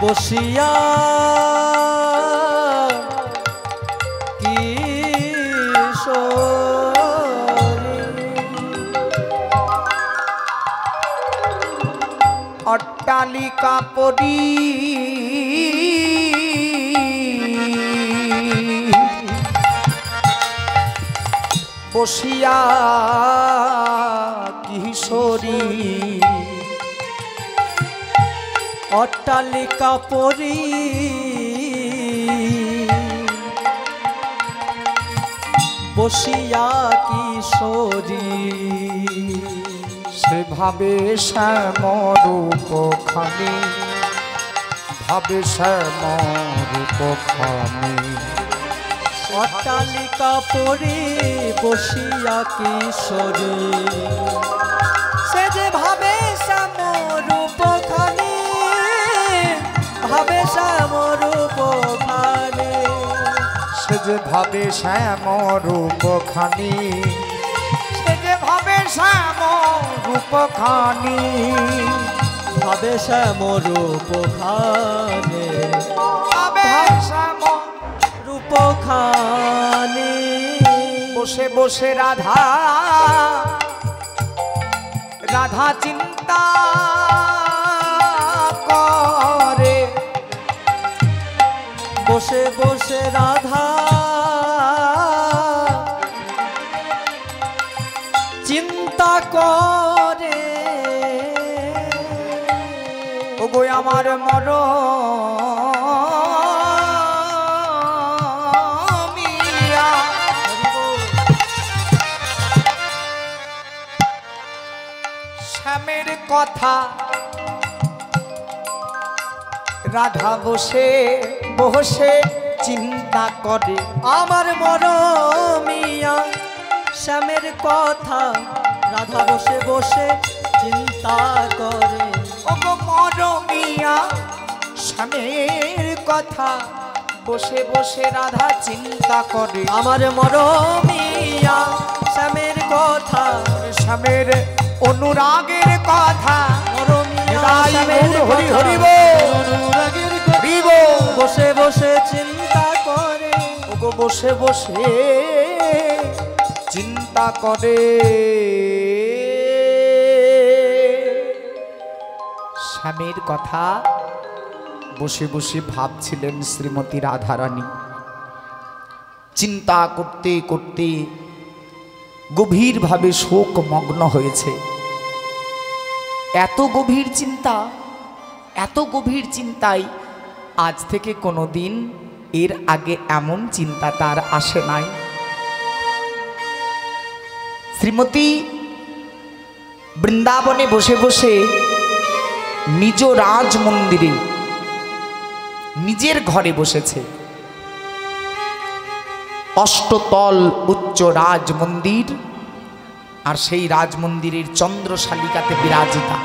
বসিয়া বসিয়া অট্টালিকা পরি বসিয়া কিশোরী অট্টালিকা পরি বসিয়া কিশোরী সেভাবে শ্যামরূপ খানি ভাবে শ্যামরূপ খানি অট্টালিকা পরি বসিয়া কিশোরী সে যে ভাবে শ্যামরূপ খানি ভাবে শ্যামরূপ খানি সে যে ভাবে শ্যামরূপ খানি সে যে ভাবে শ্যামরূপ খানি ভাবে শ্যামরূপ খানি ভাবে শ্যামরূপ খানি বসে বসে রাধা রাধা চিন্তা করে বসে বসে রাধা চিন্তা করে ওগো আমার মর শ্যামের কথা রাধা বসে বসে চিন্তা করে আমার মরমিয়া শ্যামের কথা রাধা বসে বসে চিন্তা করে ওগো মরমিয়া শ্যামের কথা বসে বসে রাধা চিন্তা করে আমার মরমিয়া শ্যামের কথা শ্যামের অনুরাগের কথা হরি হরি বসে বসে চিন্তা করে ওগো বসে বসে চিন্তা করে স্বামীর কথা বসে বসে ভাবছিলেন শ্রীমতী রাধারানী। চিন্তা করতে করতে গভীরভাবে শোকমগ্ন হয়েছে। এত গভীর চিন্তায় আজ থেকে কোনোদিন এর আগে এমন চিন্তা তার আসে নাই। শ্রীমতী বৃন্দাবনে বসে বসে নিজ রাজ মন্দিরে নিজের ঘরে বসেছে। অষ্টতল উচ্চ রাজ মন্দির, আর সেই রাজ মন্দিরের চন্দ্রশালিকাতে বিরাজিতা।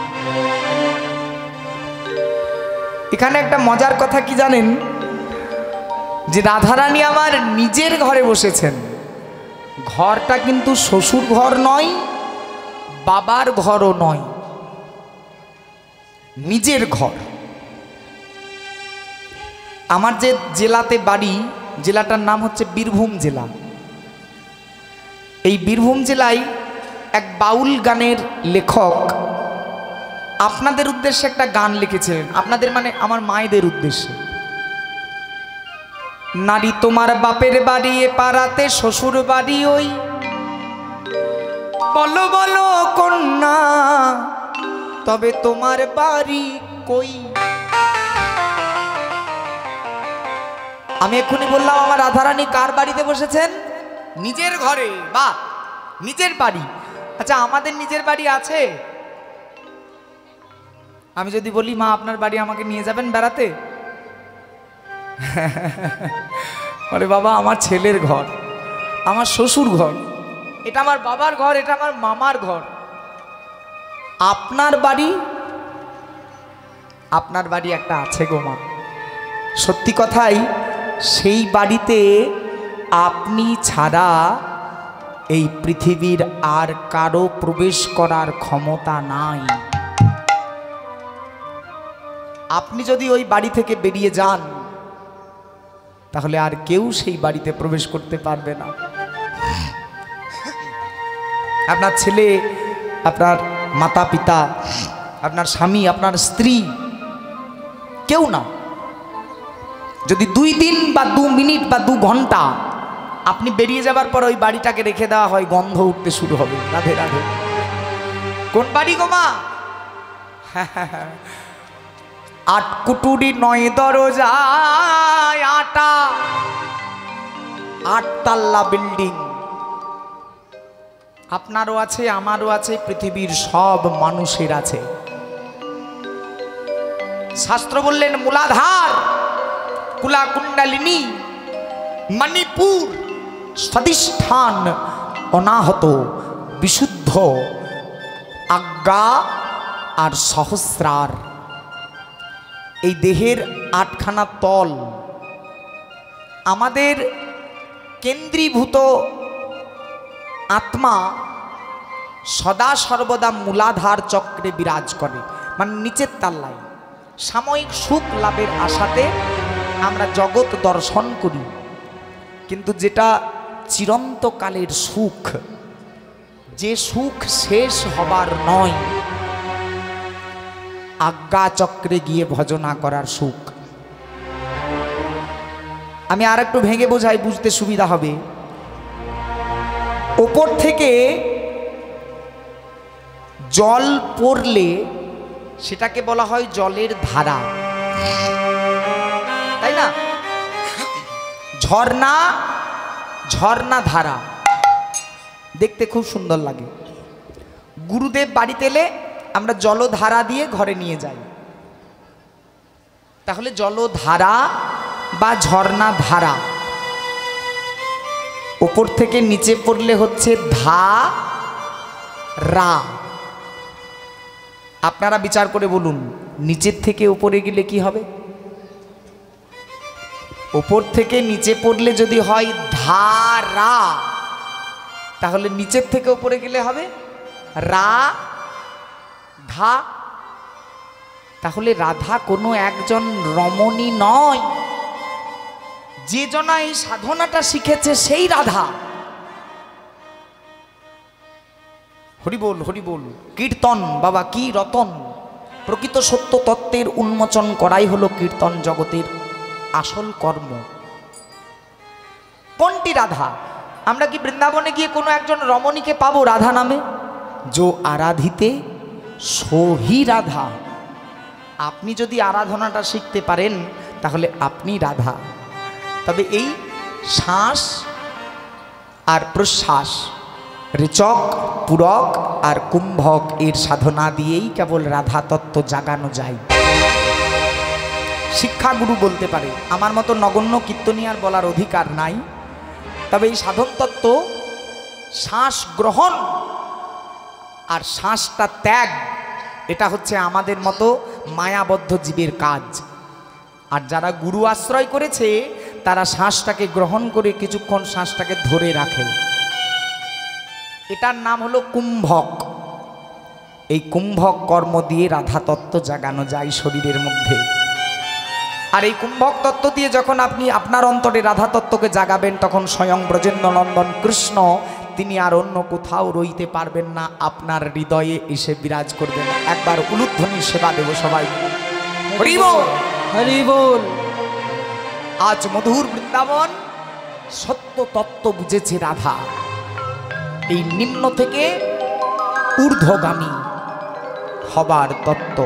এখানে একটা মজার কথা কি জানেন, যে রাধারানী আমার নিজের ঘরে বসেছেন। ঘরটা কিন্তু শ্বশুর ঘর নয়, বাবার ঘরও নয়, নিজের ঘর। আমার যে জেলাতে বাড়ি, জেলাটার নাম হচ্ছে বীরভূম জেলা। এই বীরভূম জেলায় এক বাউল গানের লেখক আপনাদের উদ্দেশ্যে একটা গান লিখেছিলেন, আপনাদের মানে আমার মায়েদের উদ্দেশ্যে। নারী তোমার বাপের বাড়ি এ পাড়াতে, শ্বশুর বাড়ি ওই, বলো বলো কন্যা তবে তোমার বাড়ি কই। আমি এক্ষুনি বললাম আমার রাধারানী কার বাড়িতে বসেছেন? নিজের ঘরে। বা নিজের বাড়ি। আচ্ছা, আমাদের নিজের বাড়ি আছে? আমি যদি বলি মা আপনার বাড়ি আমাকে নিয়ে যাবেন বেড়াতে, বলে বাবা আমার ছেলের ঘর, আমার শ্বশুর ঘর, এটা আমার বাবার ঘর, এটা আমার মামার ঘর। আপনার বাড়ি? আপনার বাড়ি একটা আছে গো মা। সত্যি কথাই, সেই বাড়িতে আপনি ছাড়া এই পৃথিবীর আর কারো প্রবেশ করার ক্ষমতা নাই। আপনি যদি ওই বাড়ি থেকে বেরিয়ে যান তাহলে আর কেউ সেই বাড়িতে প্রবেশ করতে পারবে না। আপনার ছেলে, আপনার মাতা পিতা, আপনার স্বামী, আপনার স্ত্রী, কেউ না। যদি 2 দিন বা 2 মিনিট বা 2 ঘন্টা আপনি বেরিয়ে যাবার পর ওই বাড়িটাকে রেখে দেওয়া হয়, গন্ধ উঠতে শুরু হবে। রাধে রাধে। কোন বাড়ি গো মা? 8 কুটুরি 9 দরজায় 8 তাল্লা বিল্ডিং। আপনারও আছে, আমারও আছে, পৃথিবীর সব মানুষের আছে। শাস্ত্র বললেন মূলাধার, কুলা কুণ্ডালিনী, মণিপুর, স্বাধিষ্ঠান, অনাহত, বিশুদ্ধ, আজ্ঞা আর সহস্রার। এই দেহের 8খানা তল আমাদের কেন্দ্রীভূত আত্মা সদা সর্বদা মূলাধার চক্রে বিরাজ করে, মানে নিচের তাল্লায়। সাময়িক সুখ লাভের আশাতে আমরা জগৎ দর্শন করি, কিন্তু যেটা চিরন্তকালের সুখ, যে সুখ শেষ হবার নয়, আজ্ঞা চক্রে গিয়ে ভজনা করার সুখ। আমি আর একটু ভেঙে বোঝাই, বুঝতে সুবিধা হবে। ওপর থেকে জল পড়লে সেটাকে বলা হয় জলের ধারা, তাই না? ঝর্ণা, ঝর্ণা ধারা দেখতে খুব সুন্দর লাগে। গুরুদেব বাড়িতে এলে আমরা জলধারা দিয়ে ঘরে নিয়ে যাই। তাহলে জলধারা বা ঝর্ণা ধারা, উপর থেকে নিচে পড়লে হচ্ছে ধারা। আপনারা বিচার করে বলুন, নিচের থেকে উপরে গেলে কি হবে? উপর থেকে নিচে পড়লে যদি হয় ধারা, তাহলে নিচের থেকে উপরে গেলে হবে রা ধা। তাহলে রাধা কোনো একজন রমণী নয়, যে জনা এই সাধনাটা শিখেছে সেই রাধা। হরি বল, হরি বল। কীর্তন বাবা কি রতন। প্রকৃত সত্য তত্ত্বের উন্মোচন করাই হলো কীর্তন জগতের আসল কর্ম। কোনটি রাধা? আমরা কি বৃন্দাবনে গিয়ে কোনো একজন রমণীকে পাবো রাধা নামে? যো আরাধিতে সোহি রাধা। আপনি যদি আরাধনাটা শিখতে পারেন তাহলে আপনি রাধা। তবে এই শ্বাস আর প্রশ্বাস, রেচক, পূরক আর কুম্ভক এর সাধনা দিয়েই কেবল রাধা তত্ত্ব জাগানো যায়। শিক্ষাগুরু বলতে পারে, আমার মতো নগণ্য কীর্তনিয়ার বলার অধিকার নাই। তবে এই সাধন তত্ত্ব শ্বাস গ্রহণ আর শ্বাসটা ত্যাগ, এটা হচ্ছে আমাদের মতো মায়াবদ্ধ জীবের কাজ। আর যারা গুরু আশ্রয় করেছে তারা শ্বাসটাকে গ্রহণ করে কিছুক্ষণ শ্বাসটাকে ধরে রাখে। এটার নাম হলো কুম্ভক। এই কুম্ভক কর্ম দিয়ে রাধা তত্ত্ব জাগানো যায় শরীরের মধ্যে। আর এই কুম্ভক তত্ত্ব দিয়ে যখন আপনি আপনার অন্তরে রাধা তত্ত্বকে জাগাবেন, তখন স্বয়ং ব্রজেন্দ্রনন্দন কৃষ্ণ তিনি আর অন্য কোথাও রইতে পারবেন না, আপনার হৃদয়ে এসে বিরাজ করবেন। একবার উলুধ্বনি সেবা দেব সবাই। হরি বল, হরি বল। আজ মধুর বৃন্দাবন সত্য তত্ত্ব বুঝেছে রাধা। এই নিম্ন থেকে ঊর্ধ্বগামী হবার তত্ত্ব,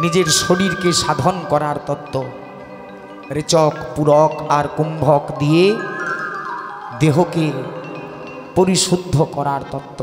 নিজের শরীরকে সাধন করার তত্ত্ব, রেচক, পূরক আর কুম্ভক দিয়ে দেহকে পরিশুদ্ধ করার তত্ত্ব।